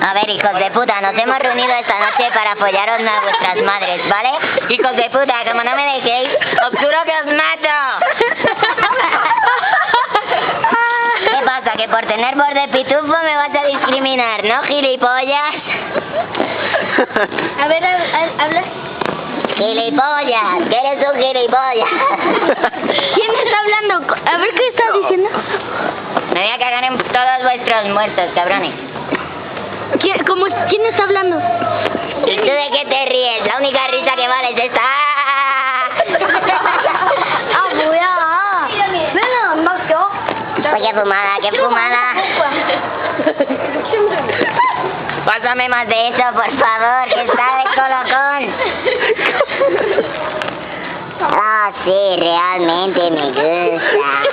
A ver, hijos de puta, nos hemos reunido esta noche para follaros a vuestras madres, ¿vale? Hijos de puta, como no me dejéis, os juro que os mato. ¿Qué pasa? ¿Que por tener voz de pitufo me vas a discriminar, no, gilipollas? A ver, habla. Gilipollas, que eres un gilipollas. ¿Quién está hablando? A ver, ¿qué está diciendo? Me voy a cagar en todos vuestros muertos, cabrones. ¿Quién está hablando? ¿Y tú de qué te ríes? La única risa que vale es esta. Pues qué fumada, qué fumada. Pásame más de eso, por favor, que está de colocón. Ah, sí, realmente me gusta.